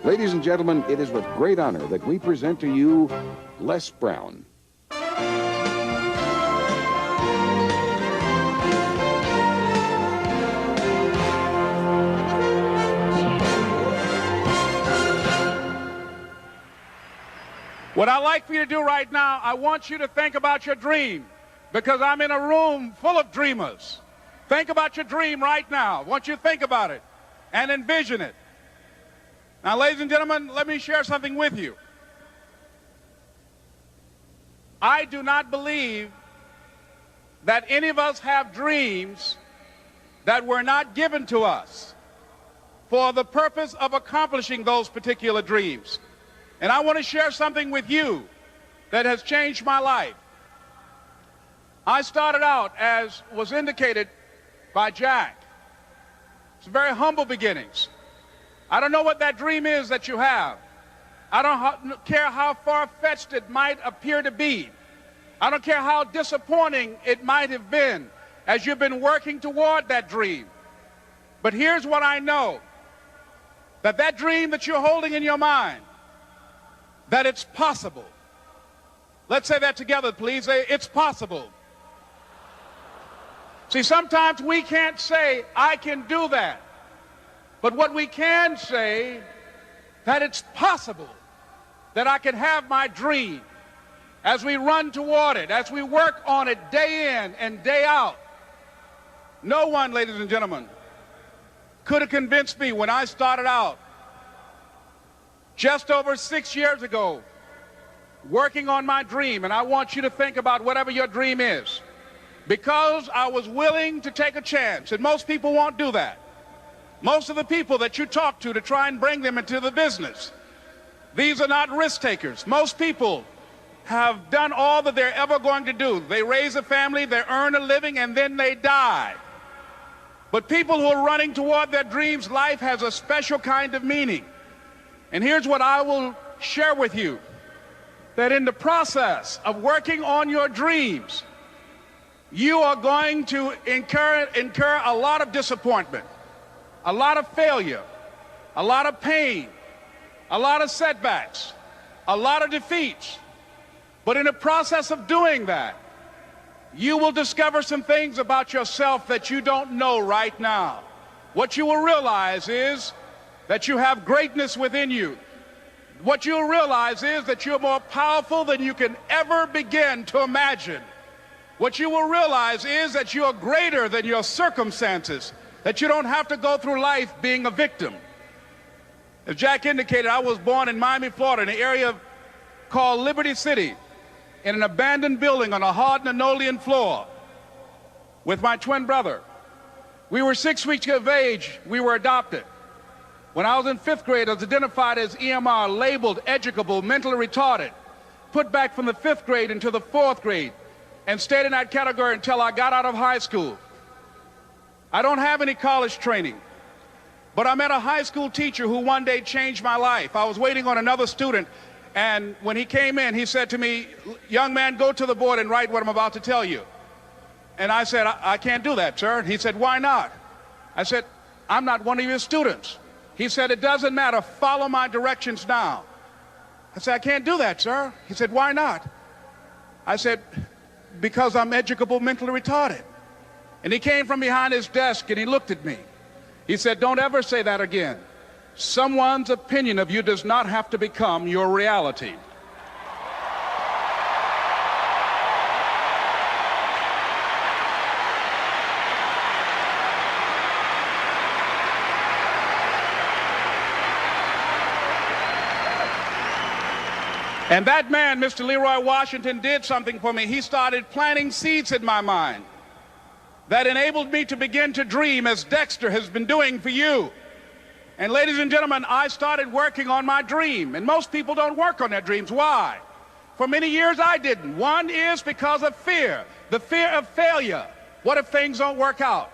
Ladies and gentlemen, it is with great honor that we present to you Les Brown. What I'd like for you to do right now, I want you to think about your dream, because I'm in a room full of dreamers. Think about your dream right now. I want you to think about it and envision it. Now, ladies and gentlemen, let me share something with you. I do not believe that any of us have dreams that were not given to us for the purpose of accomplishing those particular dreams. And I want to share something with you that has changed my life. I started out, as was indicated by Jack. It's very humble beginnings. I don't know what that dream is that you have. I don't care how far-fetched it might appear to be. I don't care how disappointing it might have been as you've been working toward that dream. But here's what I know, that that dream that you're holding in your mind, that it's possible. Let's say that together, please. It's possible. See, sometimes we can't say, I can do that. But what we can say, that it's possible that I can have my dream as we run toward it, as we work on it day in and day out. No one, ladies and gentlemen, could have convinced me when I started out just over 6 years ago, working on my dream. And I want you to think about whatever your dream is, because I was willing to take a chance. And most people won't do that. Most of the people that you talk to try and bring them into the business, these are not risk takers. Most people have done all that they're ever going to do. They raise a family, they earn a living, and then they die. But people who are running toward their dreams, life has a special kind of meaning. And here's what I will share with you, that in the process of working on your dreams, you are going to incur a lot of disappointment, a lot of failure, a lot of pain, a lot of setbacks, a lot of defeats. But in the process of doing that, you will discover some things about yourself that you don't know right now. What you will realize is that you have greatness within you. What you'll realize is that you're more powerful than you can ever begin to imagine. What you will realize is that you're greater than your circumstances, that you don't have to go through life being a victim. As Jack indicated, I was born in Miami, Florida, in an area called Liberty City, in an abandoned building on a hard linoleum floor with my twin brother. We were 6 weeks of age. We were adopted. When I was in 5th grade, I was identified as EMR, labeled educable, mentally retarded, put back from the 5th grade into the 4th grade, and stayed in that category until I got out of high school. I don't have any college training, but I met a high school teacher who one day changed my life. I was waiting on another student, and when he came in, he said to me, young man, go to the board and write what I'm about to tell you. And I said, I can't do that, sir. And he said, why not? I said, I'm not one of your students. He said, it doesn't matter, follow my directions now. I said, I can't do that, sir. He said, why not? I said, because I'm educable, mentally retarded. And he came from behind his desk and he looked at me. He said, don't ever say that again. Someone's opinion of you does not have to become your reality. And that man, Mr. Leroy Washington, did something for me. He started planting seeds in my mind that enabled me to begin to dream, as Dexter has been doing for you. And ladies and gentlemen, I started working on my dream. And most people don't work on their dreams. Why? For many years I didn't. One is because of fear. The fear of failure. What if things don't work out?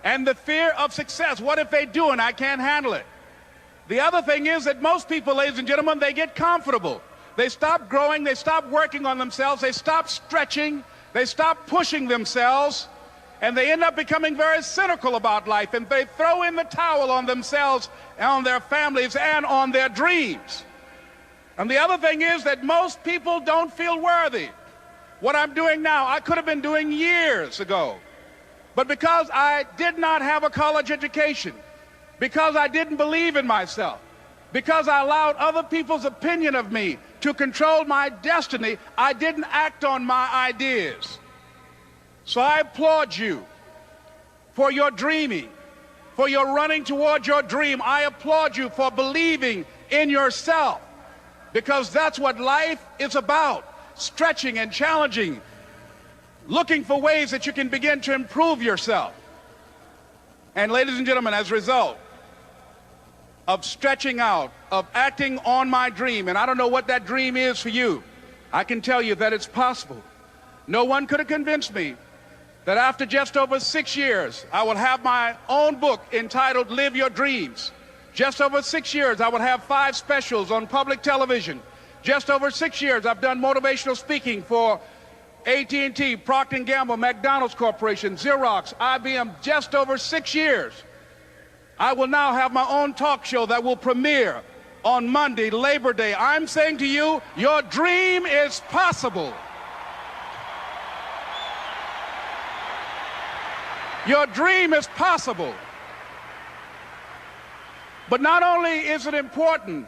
And the fear of success. What if they do and I can't handle it? The other thing is that most people, ladies and gentlemen, they get comfortable. They stop growing, they stop working on themselves, they stop stretching, they stop pushing themselves, and they end up becoming very cynical about life, and they throw in the towel on themselves, and on their families, and on their dreams. And the other thing is that most people don't feel worthy. What I'm doing now, I could have been doing years ago. But because I did not have a college education, because I didn't believe in myself, because I allowed other people's opinion of me to control my destiny, I didn't act on my ideas. So I applaud you for your dreaming, for your running toward your dream. I applaud you for believing in yourself, because that's what life is about, stretching and challenging, looking for ways that you can begin to improve yourself. And ladies and gentlemen, as a result of stretching out, of acting on my dream, and I don't know what that dream is for you, I can tell you that it's possible. No one could have convinced me that after just over 6 years, I will have my own book entitled Live Your Dreams. Just over 6 years, I will have 5 specials on public television. Just over 6 years, I've done motivational speaking for AT&T, Procter & Gamble, McDonald's Corporation, Xerox, IBM. Just over 6 years. I will now have my own talk show that will premiere on Monday, Labor Day. I'm saying to you, your dream is possible. Your dream is possible. But not only is it important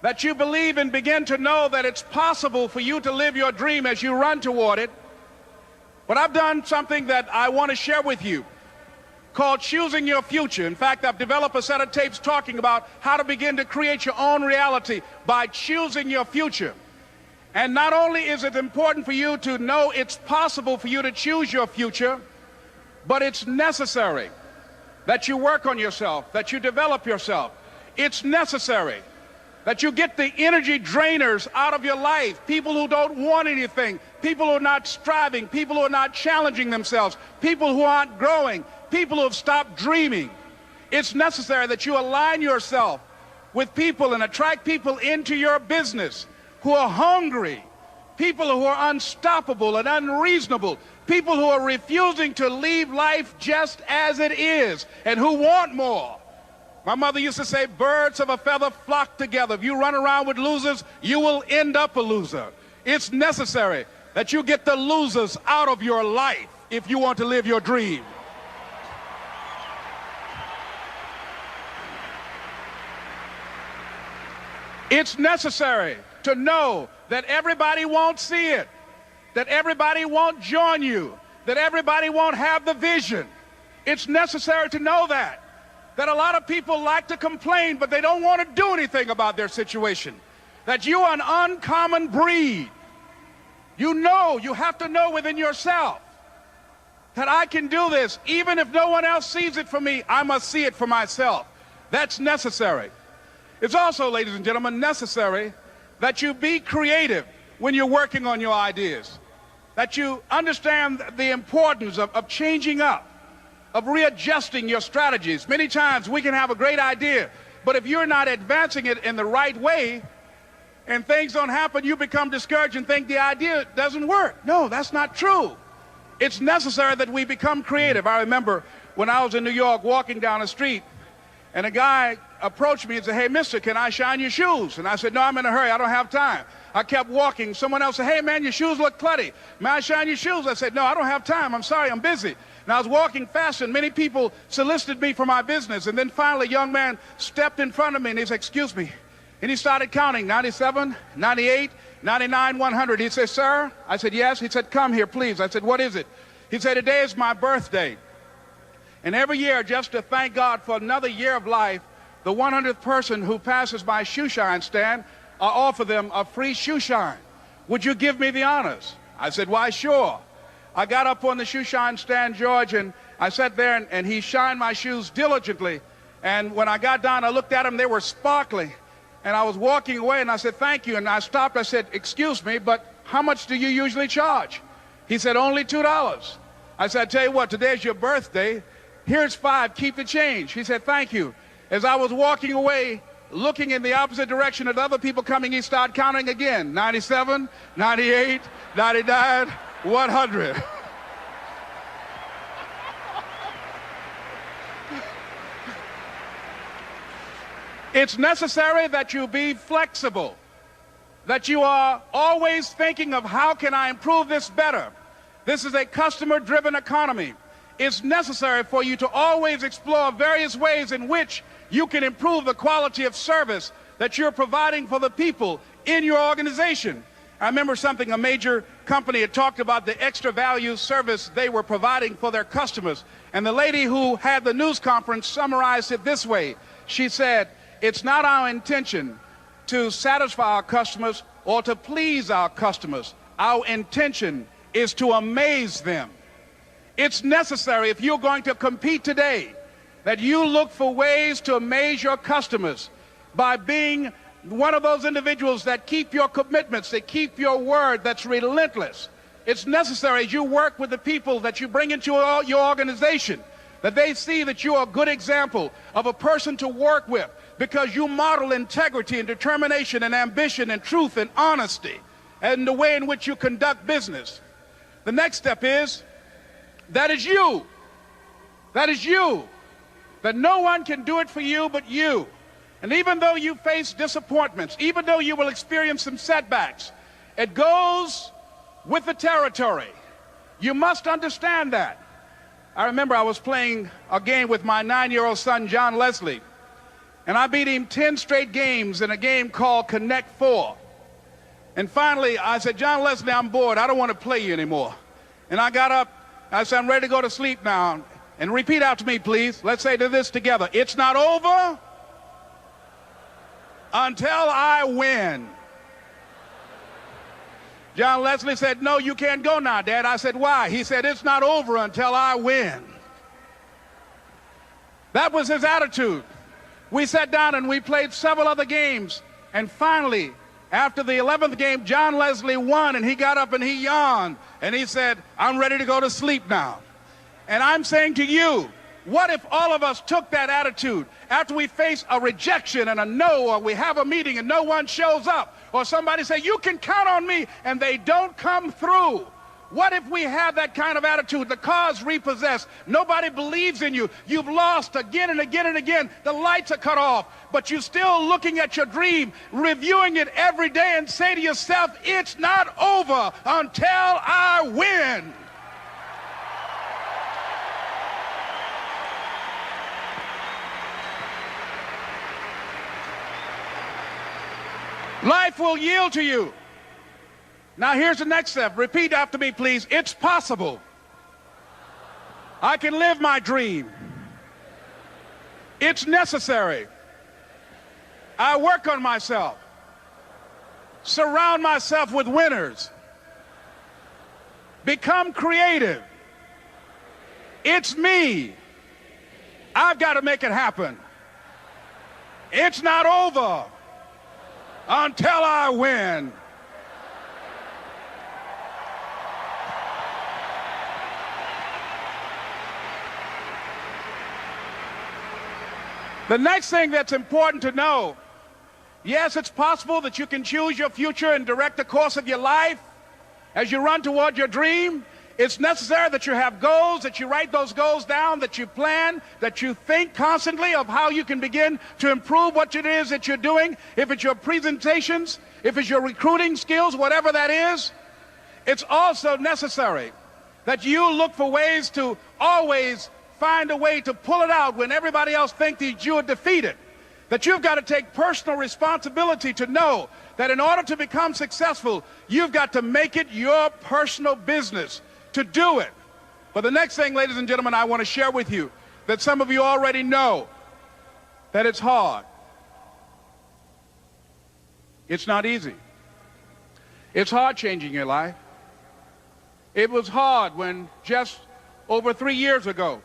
that you believe and begin to know that it's possible for you to live your dream as you run toward it, but I've done something that I want to share with you called Choosing Your Future. In fact, I've developed a set of tapes talking about how to begin to create your own reality by choosing your future. And not only is it important for you to know it's possible for you to choose your future, but it's necessary that you work on yourself, that you develop yourself. It's necessary that you get the energy drainers out of your life, people who don't want anything, people who are not striving, people who are not challenging themselves, people who aren't growing, people who have stopped dreaming. It's necessary that you align yourself with people and attract people into your business who are hungry, people who are unstoppable and unreasonable, people who are refusing to leave life just as it is and who want more. My mother used to say, birds of a feather flock together. If you run around with losers, you will end up a loser. It's necessary that you get the losers out of your life if you want to live your dream. It's necessary to know that everybody won't see it, that everybody won't join you, that everybody won't have the vision. It's necessary to know that a lot of people like to complain, but they don't want to do anything about their situation, that you are an uncommon breed. You know, you have to know within yourself that I can do this. Even if no one else sees it for me, I must see it for myself. That's necessary. It's also, ladies and gentlemen, necessary that you be creative when you're working on your ideas, that you understand the importance of changing up, of readjusting your strategies. Many times we can have a great idea, but if you're not advancing it in the right way and things don't happen, you become discouraged and think the idea doesn't work. No, that's not true. It's necessary that we become creative. I remember when I was in New York walking down the street, and a guy approached me and said, "Hey, mister, can I shine your shoes?" And I said, "No, I'm in a hurry. I don't have time." I kept walking. Someone else said, "Hey, man, your shoes look clutty. May I shine your shoes?" I said, "No, I don't have time. I'm sorry, I'm busy." And I was walking fast, and many people solicited me for my business. And then finally, a young man stepped in front of me, and he said, "Excuse me." And he started counting, 97, 98, 99, 100. He said, "Sir?" I said, "Yes." He said, "Come here, please." I said, "What is it?" He said, "Today is my birthday. And every year, just to thank God for another year of life, the 100th person who passes my shoe shine stand, I offer them a free shoe shine. Would you give me the honors?" I said, "Why, sure." I got up on the shoe shine stand, George, and I sat there, and he shined my shoes diligently. And when I got down, I looked at them, they were sparkling. And I was walking away, and I said, "Thank you." And I stopped, I said, "Excuse me, but how much do you usually charge?" He said, "Only $2. I said, "I tell you what, today's your birthday. Here's $5, keep the change." He said, "Thank you." As I was walking away, looking in the opposite direction at other people coming, he started counting again. 97, 98, 99, 100. It's necessary that you be flexible, that you are always thinking of how can I improve this better. This is a customer-driven economy. It's necessary for you to always explore various ways in which you can improve the quality of service that you're providing for the people in your organization. I remember something, a major company had talked about the extra value service they were providing for their customers. And the lady who had the news conference summarized it this way. She said, it's not our intention to satisfy our customers or to please our customers. Our intention is to amaze them. It's necessary, if you're going to compete today, that you look for ways to amaze your customers by being one of those individuals that keep your commitments, that keep your word, that's relentless. It's necessary as you work with the people that you bring into your organization, that they see that you are a good example of a person to work with because you model integrity and determination and ambition and truth and honesty and the way in which you conduct business. The next step is, that is you. That is you. That no one can do it for you but you. And even though you face disappointments, even though you will experience some setbacks, it goes with the territory. You must understand that. I remember I was playing a game with my 9-year-old son, John Leslie, and I beat him 10 straight games in a game called Connect 4. And finally, I said, John Leslie, I'm bored. I don't want to play you anymore. And I got up. I said, I'm ready to go to sleep now. And repeat after me, please. Let's say this together. It's not over until I win. John Leslie said, no, you can't go now, Dad. I said, why? He said, it's not over until I win. That was his attitude. We sat down and we played several other games. And finally, after the 11th game, John Leslie won, and he got up and he yawned. And he said, I'm ready to go to sleep now. And I'm saying to you, what if all of us took that attitude after we face a rejection and a no, or we have a meeting and no one shows up, or somebody say, you can count on me, and they don't come through? What if we have that kind of attitude? The car's repossessed. Nobody believes in you. You've lost again and again and again. The lights are cut off, but you're still looking at your dream, reviewing it every day, and say to yourself, it's not over until I win. Life will yield to you. Now here's the next step. Repeat after me, please. It's possible. I can live my dream. It's necessary. I work on myself. Surround myself with winners. Become creative. It's me. I've got to make it happen. It's not over until I win. The next thing that's important to know, yes, it's possible that you can choose your future and direct the course of your life as you run toward your dream. It's necessary that you have goals, that you write those goals down, that you plan, that you think constantly of how you can begin to improve what it is that you're doing. If it's your presentations, if it's your recruiting skills, whatever that is, it's also necessary that you look for ways to always find a way to pull it out when everybody else thinks that you are defeated. That you've got to take personal responsibility to know that in order to become successful, you've got to make it your personal business to do it. But the next thing, ladies and gentlemen, I want to share with you that some of you already know that it's hard. It's not easy. It's hard changing your life. It was hard when just over 3 years ago,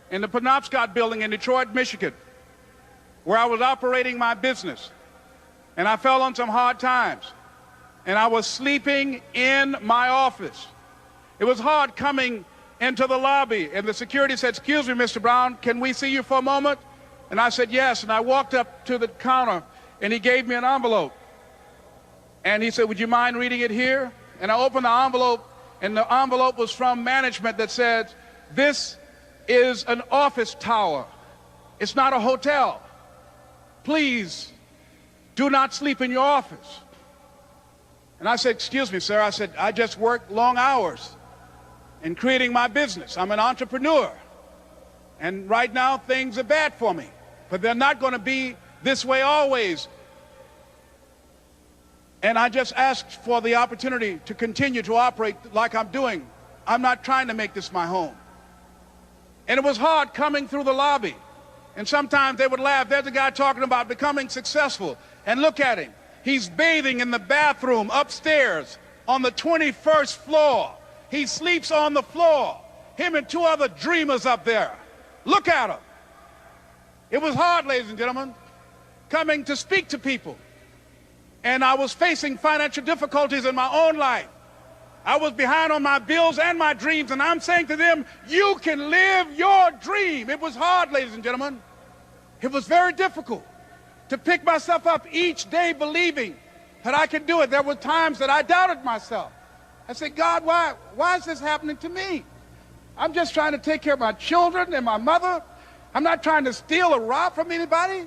in the Penobscot building in Detroit, Michigan, where I was operating my business, and I fell on some hard times, and I was sleeping in my office. It was hard coming into the lobby, and the security said, excuse me, Mr. Brown, can we see you for a moment? And I said, yes, and I walked up to the counter, and he gave me an envelope. And he said, would you mind reading it here? And I opened the envelope, and the envelope was from management that said, this is an office tower. It's not a hotel. please do not sleep in your office. And I said, excuse me, sir. I said, I just work long hours in creating my business. I'm an entrepreneur. And right now, things are bad for me. But they're not going to be this way always. And I just asked for the opportunity to continue to operate like I'm doing. I'm not trying to make this my home. And it was hard coming through the lobby. And sometimes they would laugh. There's a guy talking about becoming successful. And look at him. He's bathing in the bathroom upstairs on the 21st floor. He sleeps on the floor. Him and two other dreamers up there. Look at him. It was hard, ladies and gentlemen, coming to speak to people. And I was facing financial difficulties in my own life. I was behind on my bills and my dreams, and I'm saying to them, you can live your dream. It was hard, ladies and gentlemen. It was very difficult to pick myself up each day believing that I could do it. There were times that I doubted myself. I said, God, why is this happening to me? I'm just trying to take care of my children and my mother. I'm not trying to steal or rob from anybody.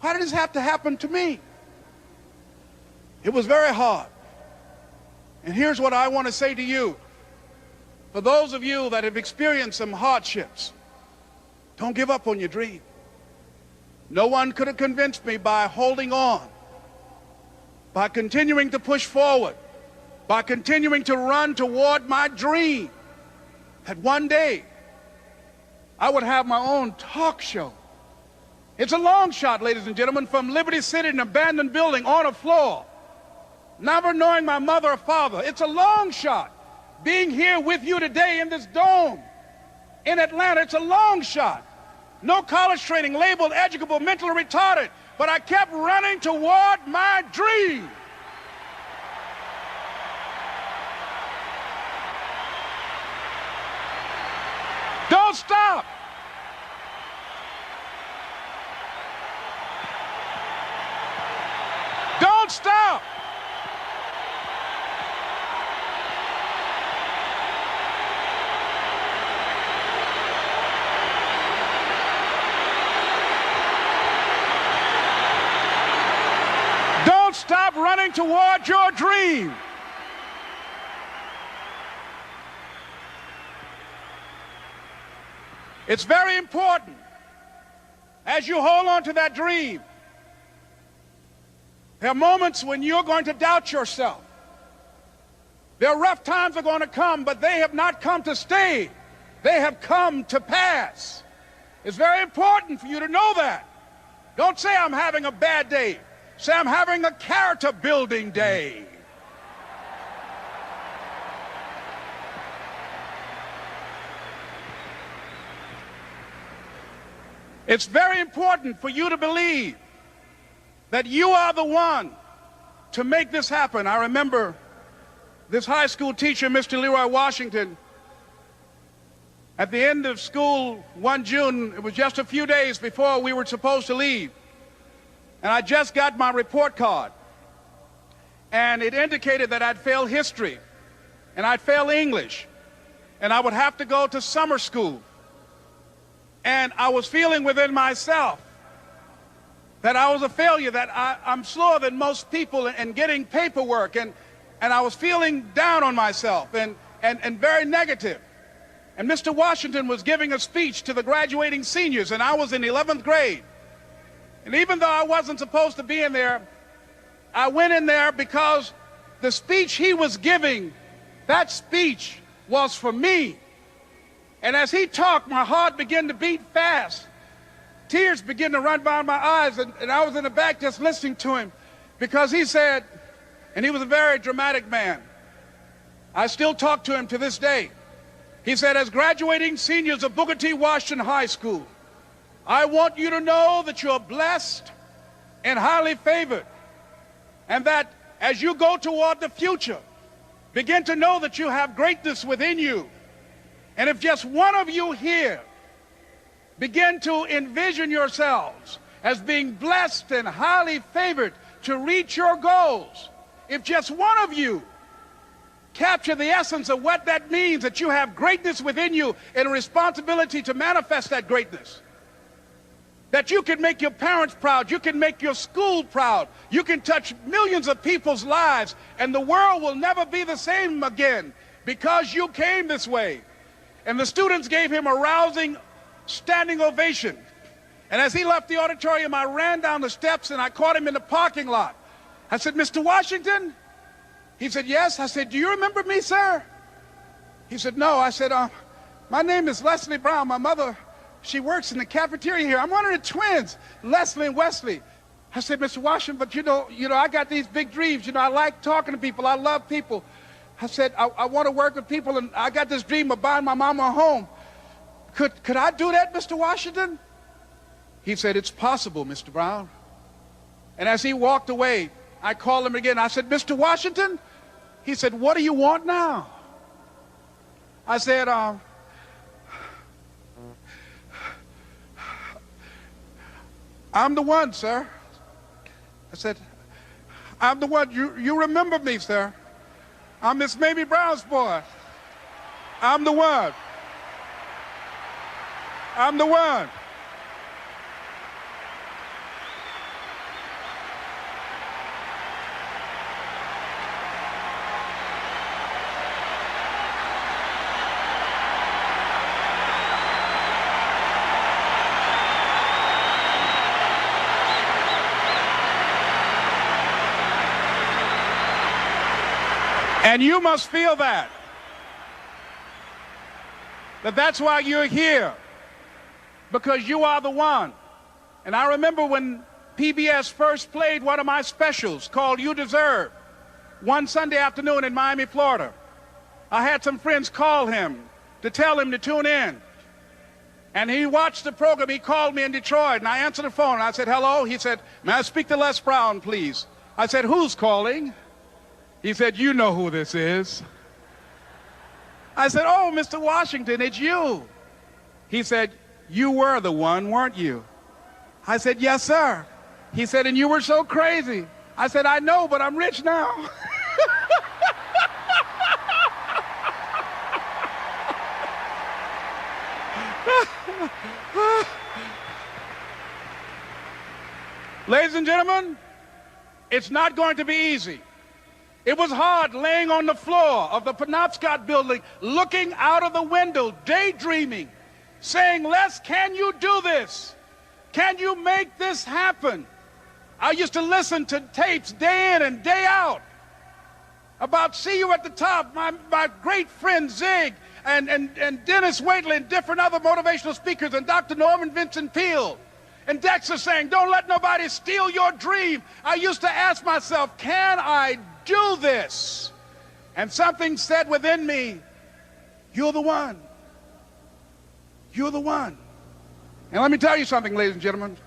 Why did this have to happen to me? It was very hard. And here's what I want to say to you. For those of you that have experienced some hardships, don't give up on your dream. No one could have convinced me by holding on, by continuing to push forward, by continuing to run toward my dream, that one day I would have my own talk show. It's a long shot, ladies and gentlemen, from Liberty City, an abandoned building on a floor, never knowing my mother or father. It's a long shot. Being here with you today in this dome in Atlanta, it's a long shot. No college training, labeled educable, mentally retarded, but I kept running toward my dream. Don't stop. Don't stop. Don't stop running toward your dream. It's very important as you hold on to that dream. There are moments when you're going to doubt yourself. There are rough times that are going to come, but they have not come to stay. They have come to pass. It's very important for you to know that. Don't say I'm having a bad day. Say I'm having a character building day. It's very important for you to believe that you are the one to make this happen. I remember this high school teacher, Mr. Leroy Washington, at the end of school one June, it was just a few days before we were supposed to leave, and I just got my report card, and it indicated that I'd failed history, and I'd failed English, and I would have to go to summer school. And I was feeling within myself that I was a failure, that I'm slower than most people in getting paperwork, and I was feeling down on myself and very negative. And Mr. Washington was giving a speech to the graduating seniors, and I was in 11th grade. And even though I wasn't supposed to be in there, I went in there because the speech he was giving, that speech was for me. And as he talked, my heart began to beat fast. Tears began to run down my eyes, and I was in the back just listening to him because he said, and he was a very dramatic man. I still talk to him to this day. He said, as graduating seniors of Booker T. Washington High School, I want you to know that you're blessed and highly favored, and that as you go toward the future, begin to know that you have greatness within you. And if just one of you here begin to envision yourselves as being blessed and highly favored to reach your goals, if just one of you capture the essence of what that means, that you have greatness within you and a responsibility to manifest that greatness, that you can make your parents proud, you can make your school proud, you can touch millions of people's lives, and the world will never be the same again because you came this way. And the students gave him a rousing standing ovation. And as he left the auditorium, I ran down the steps and I caught him in the parking lot. I said, "Mr. Washington?" He said, "Yes." I said, "Do you remember me, sir?" He said, "No." I said, "My name is Leslie Brown. My mother, she works in the cafeteria here. I'm one of the twins, Leslie and Wesley." I said, "Mr. Washington, but you know, I got these big dreams. You know, I like talking to people. I love people." I said, I want to work with people, and I got this dream of buying my mama a home. Could I do that, Mr. Washington?" He said, "It's possible, Mr. Brown." And as he walked away, I called him again. I said, "Mr. Washington?" He said, "What do you want now?" I said, "I'm the one, sir." I said, "I'm the one. You remember me, sir. I'm Miss Mamie Brown's boy. I'm the one. I'm the one." And you must feel that's why you're here, because you are the one. And I remember when PBS first played one of my specials called You Deserve, one Sunday afternoon in Miami, Florida. I had some friends call him to tell him to tune in. And he watched the program. He called me in Detroit, and I answered the phone. I said, "Hello?" He said, "May I speak to Les Brown, please?" I said, "Who's calling?" He said, "You know who this is." I said, "Oh, Mr. Washington, it's you." He said, "You were the one, weren't you?" I said, "Yes, sir." He said, "And you were so crazy." I said, "I know, but I'm rich now." Ladies and gentlemen, it's not going to be easy. It was hard laying on the floor of the Penobscot building, looking out of the window, daydreaming, saying, "Les, can you do this? Can you make this happen?" I used to listen to tapes day in and day out about See You at the Top, my great friend Zig and Dennis Waitley and different other motivational speakers, and Dr. Norman Vincent Peale. And Dexter saying, "Don't let nobody steal your dream." I used to ask myself, can I do this? And something said within me, "You're the one. You're the one." And let me tell you something, ladies and gentlemen.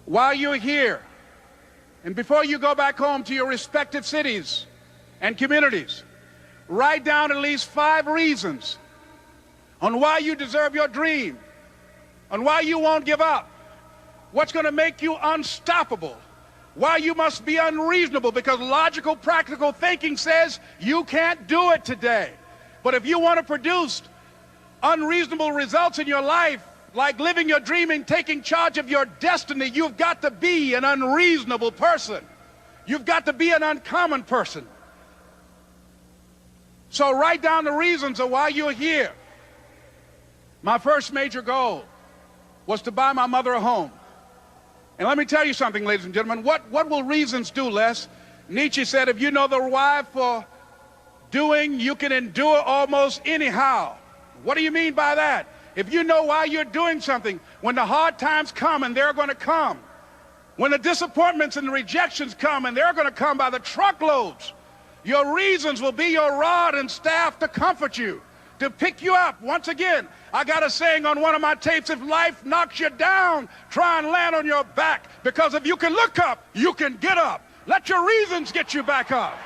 While you're here, and before you go back home to your respective cities and communities, write down at least 5 reasons on why you deserve your dream, on why you won't give up, what's going to make you unstoppable, why you must be unreasonable, because logical, practical thinking says you can't do it today. But if you want to produce unreasonable results in your life, like living your dream and taking charge of your destiny, you've got to be an unreasonable person. You've got to be an uncommon person. So write down the reasons of why you're here. My first major goal was to buy my mother a home. And let me tell you something, ladies and gentlemen. What will reasons do, Les? Nietzsche said, if you know the why for doing, you can endure almost anyhow. What do you mean by that? If you know why you're doing something, when the hard times come, and they're going to come, when the disappointments and the rejections come, and they're going to come by the truckloads, your reasons will be your rod and staff to comfort you, to pick you up. Once again, I got a saying on one of my tapes: if life knocks you down, try and land on your back, because if you can look up, you can get up. Let your reasons get you back up.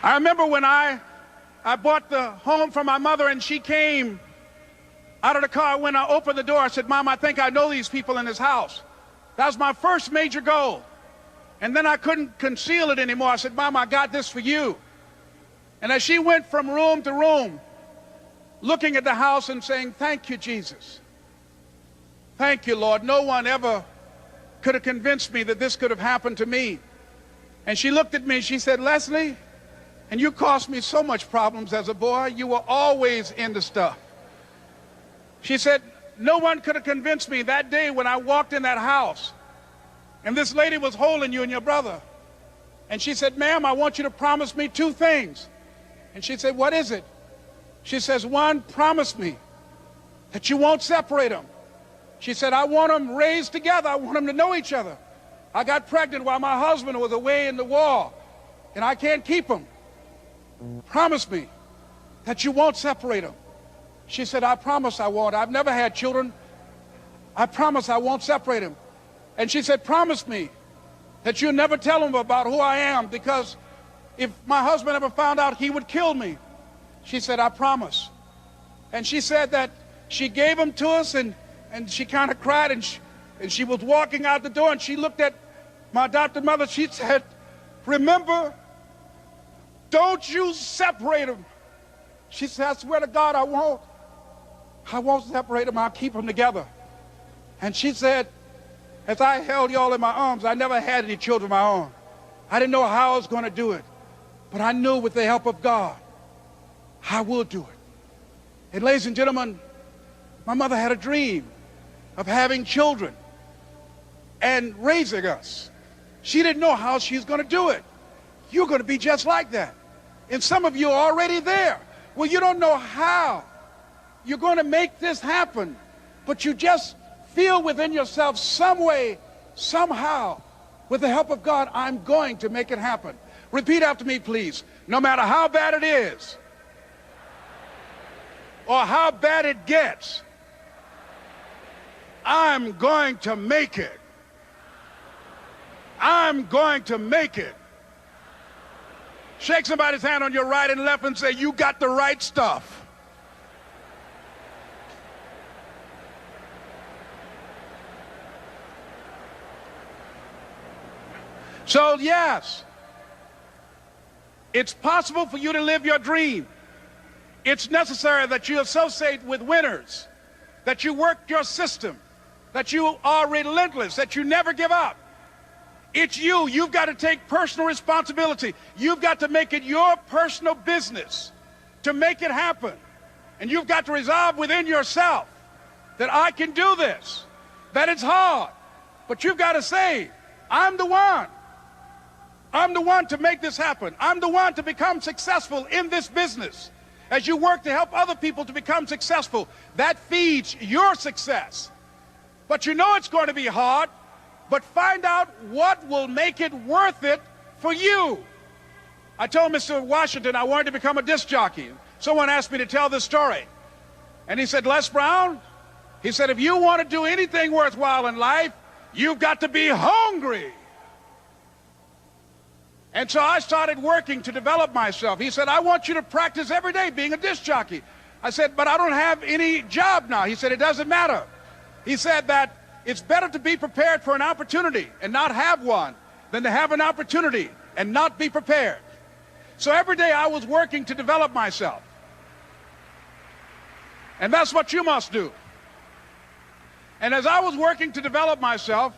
I remember when I bought the home for my mother, and she came out of the car. When I opened the door, I said, "Mom, I think I know these people in this house." That was my first major goal. And then I couldn't conceal it anymore. I said, Mom, I got this for you. And as she went from room to room, looking at the house and saying, thank you, Jesus. Thank you, Lord. No one ever could have convinced me that this could have happened to me. And she looked at me and she said, Leslie, and you caused me so much problems as a boy. You were always into stuff. She said, no one could have convinced me that day when I walked in that house and this lady was holding you and your brother. And she said, ma'am, I want you to promise me 2 things. And she said, what is it? She says, 1, promise me that you won't separate them. She said, I want them raised together. I want them to know each other. I got pregnant while my husband was away in the war, and I can't keep them. Promise me that you won't separate them. She said, I promise I won't. I've never had children. I promise I won't separate them. And she said, promise me that you'll never tell them about who I am, because if my husband ever found out, he would kill me. She said, I promise. And she said that she gave them to us, and she kind of cried, and she was walking out the door, and she looked at my adopted mother. She said, remember, don't you separate them. She said, I swear to God, I won't separate them. I'll keep them together. And she said, as I held y'all in my arms, I never had any children of my own. I didn't know how I was going to do it, but I knew with the help of God, I will do it. And ladies and gentlemen, my mother had a dream of having children and raising us. She didn't know how she was going to do it. You're going to be just like that. And some of you are already there. Well, you don't know how you're going to make this happen, but you just feel within yourself some way, somehow, with the help of God, I'm going to make it happen. Repeat after me, please. No matter how bad it is, or how bad it gets, I'm going to make it. I'm going to make it. Shake somebody's hand on your right and left and say, you got the right stuff. So yes, it's possible for you to live your dream. It's necessary that you associate with winners, that you work your system, that you are relentless, that you never give up. It's you. You've got to take personal responsibility. You've got to make it your personal business to make it happen. And you've got to resolve within yourself that I can do this, that it's hard, but you've got to say, I'm the one. I'm the one to make this happen. I'm the one to become successful in this business. As you work to help other people to become successful, that feeds your success. But you know it's going to be hard, but find out what will make it worth it for you. I told Mr. Washington I wanted to become a disc jockey. Someone asked me to tell this story. And he said, Les Brown, he said, if you want to do anything worthwhile in life, you've got to be hungry. And so I started working to develop myself. He said, I want you to practice every day being a disc jockey. I said, but I don't have any job now. He said, it doesn't matter. He said that it's better to be prepared for an opportunity and not have one than to have an opportunity and not be prepared. So every day I was working to develop myself. And that's what you must do. And as I was working to develop myself,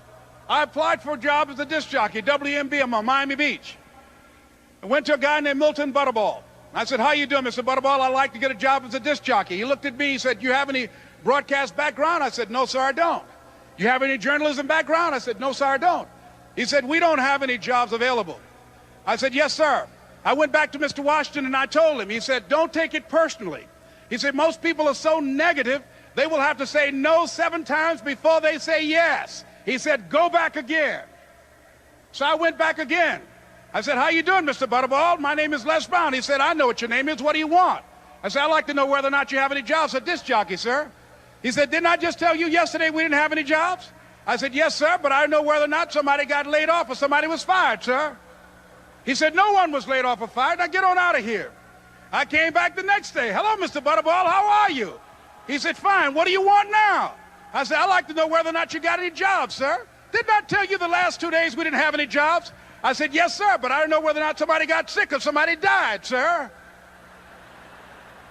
I applied for a job as a disc jockey, WMBM on Miami Beach. I went to a guy named Milton Butterball. I said, how you doing, Mr. Butterball? I'd like to get a job as a disc jockey. He looked at me, he said, you have any broadcast background? I said, no, sir, I don't. You have any journalism background? I said, no, sir, I don't. He said, we don't have any jobs available. I said, yes, sir. I went back to Mr. Washington and I told him. He said, don't take it personally. He said, most people are so negative, they will have to say no 7 times before they say yes. He said, go back again. So I went back again. I said, how you doing, Mr. Butterball? My name is Les Brown. He said, I know what your name is. What do you want? I said, I'd like to know whether or not you have any jobs at disc jockey, sir. He said, didn't I just tell you yesterday we didn't have any jobs? I said, yes, sir, but I know whether or not somebody got laid off or somebody was fired, sir. He said, no one was laid off or fired. Now get on out of here. I came back the next day. Hello, Mr. Butterball. How are you? He said, fine. What do you want now? I said, I'd like to know whether or not you got any jobs, sir. didn't I tell you the last 2 days we didn't have any jobs? I said, yes, sir, but I don't know whether or not somebody got sick or somebody died, sir.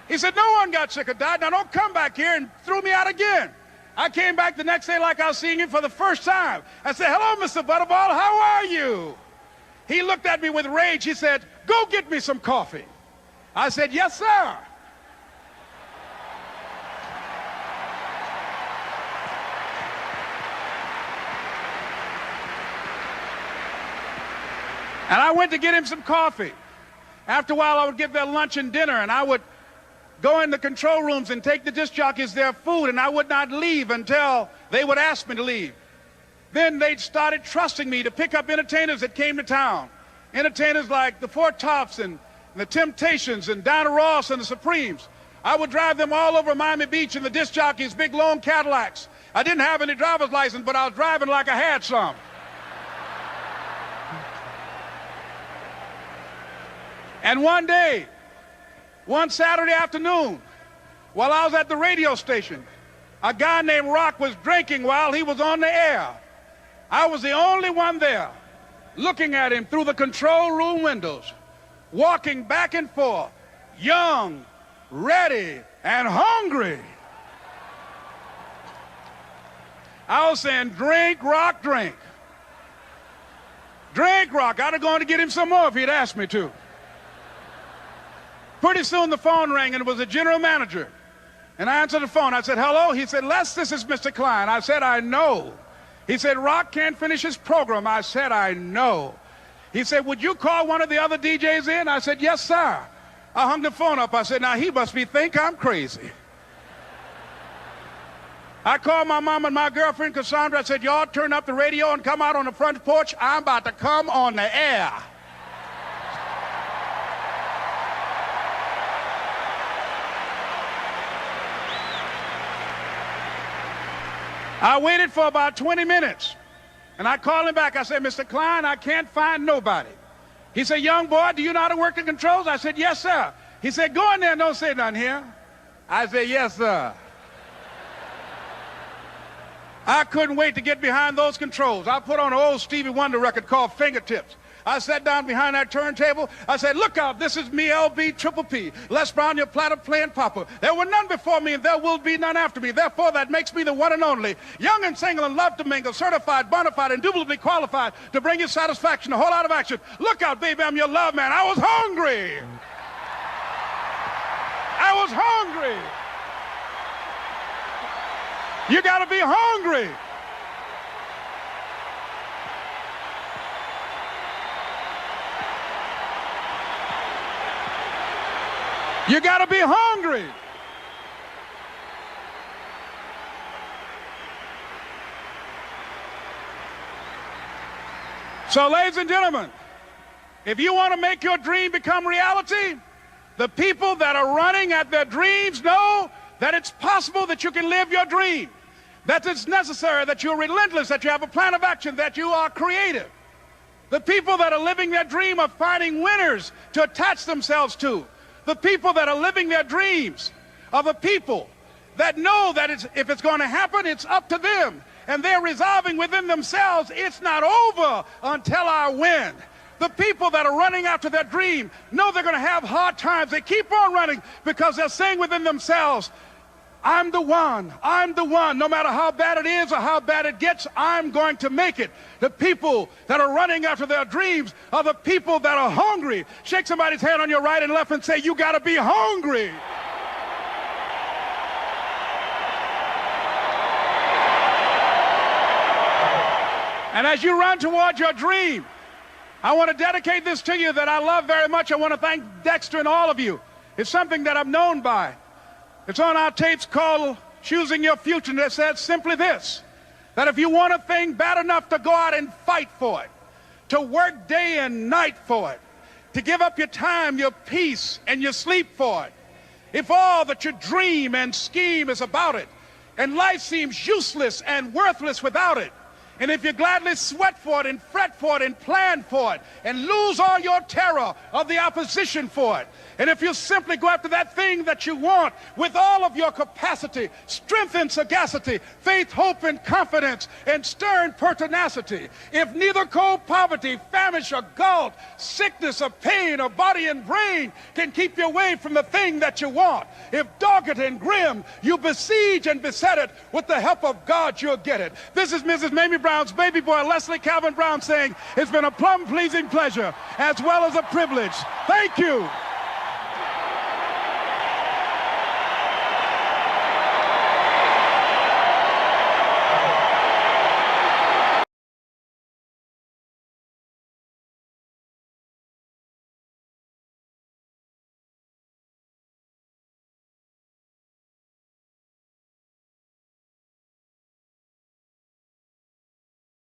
He said, no one got sick or died. Now don't come back here, and threw me out again. I came back the next day like I was seeing him for the first time. I said, hello, Mr. Butterball, how are you? He looked at me with rage. He said, go get me some coffee. I said, yes, sir. And I went to get him some coffee. After a while, I would get their lunch and dinner, and I would go in the control rooms and take the disc jockeys their food, and I would not leave until they would ask me to leave. Then they started trusting me to pick up entertainers that came to town. Entertainers like the Four Tops and the Temptations and Diana Ross and the Supremes. I would drive them all over Miami Beach in the disc jockeys' big long Cadillacs. I didn't have any driver's license, but I was driving like I had some. And one day, one Saturday afternoon, while I was at the radio station, a guy named Rock was drinking while he was on the air. I was the only one there, looking at him through the control room windows, walking back and forth, young, ready, and hungry. I was saying, drink, Rock, drink. Drink, Rock. I'd have gone to get him some more if he'd asked me to. Pretty soon the phone rang, and it was the general manager. And I answered the phone. I said, hello? He said, Les, this is Mr. Klein. I said, I know. He said, Rock can't finish his program. I said, I know. He said, would you call one of the other DJs in? I said, yes, sir. I hung the phone up. I said, now he must think I'm crazy. I called my mom and my girlfriend, Cassandra. I said, y'all turn up the radio and come out on the front porch. I'm about to come on the air. I waited for about 20 minutes, and I called him back. I said, Mr. Klein, I can't find nobody. He said, young boy, do you know how to work the controls? I said, yes, sir. He said, go in there and don't say nothing here. I said, yes, sir. I couldn't wait to get behind those controls. I put on an old Stevie Wonder record called Fingertips. I sat down behind that turntable. I said, look out, this is me, LB Triple P, Les Brown, your platter playing papa. There were none before me, and there will be none after me. Therefore, that makes me the one and only, young and single and love to mingle, certified, bona fide, indubitably qualified to bring you satisfaction, a whole lot of action. Look out, baby, I'm your love man. I was hungry. I was hungry. You got to be hungry. You got to be hungry. So, ladies and gentlemen, if you want to make your dream become reality, the people that are running at their dreams know that it's possible that you can live your dream, that it's necessary, that you're relentless, that you have a plan of action, that you are creative. The people that are living their dream are finding winners to attach themselves to. The people that are living their dreams are the people that know that if it's going to happen, it's up to them. And they're resolving within themselves, it's not over until I win. The people that are running after their dream know they're going to have hard times. They keep on running because they're saying within themselves, I'm the one, no matter how bad it is or how bad it gets, I'm going to make it. The people that are running after their dreams are the people that are hungry. Shake somebody's hand on your right and left and say, you got to be hungry. And as you run towards your dream, I want to dedicate this to you that I love very much. I want to thank Dexter and all of you. It's something that I'm known by. It's on our tapes called Choosing Your Future, and it says simply this, that if you want a thing bad enough to go out and fight for it, to work day and night for it, to give up your time, your peace, and your sleep for it, if all that you dream and scheme is about it, and life seems useless and worthless without it, And if you gladly sweat for it and fret for it and plan for it and lose all your terror of the opposition for it, and if you simply go after that thing that you want with all of your capacity, strength and sagacity, faith, hope, and confidence, and stern pertinacity, if neither cold poverty, famish, or gulf, sickness, or pain, or body and brain can keep you away from the thing that you want, if dogged and grim, you besiege and beset it, with the help of God, you'll get it. This is Mrs. Mamie Brown's baby boy, Leslie Calvin Brown, saying, it's been a plumb pleasing pleasure as well as a privilege. Thank you.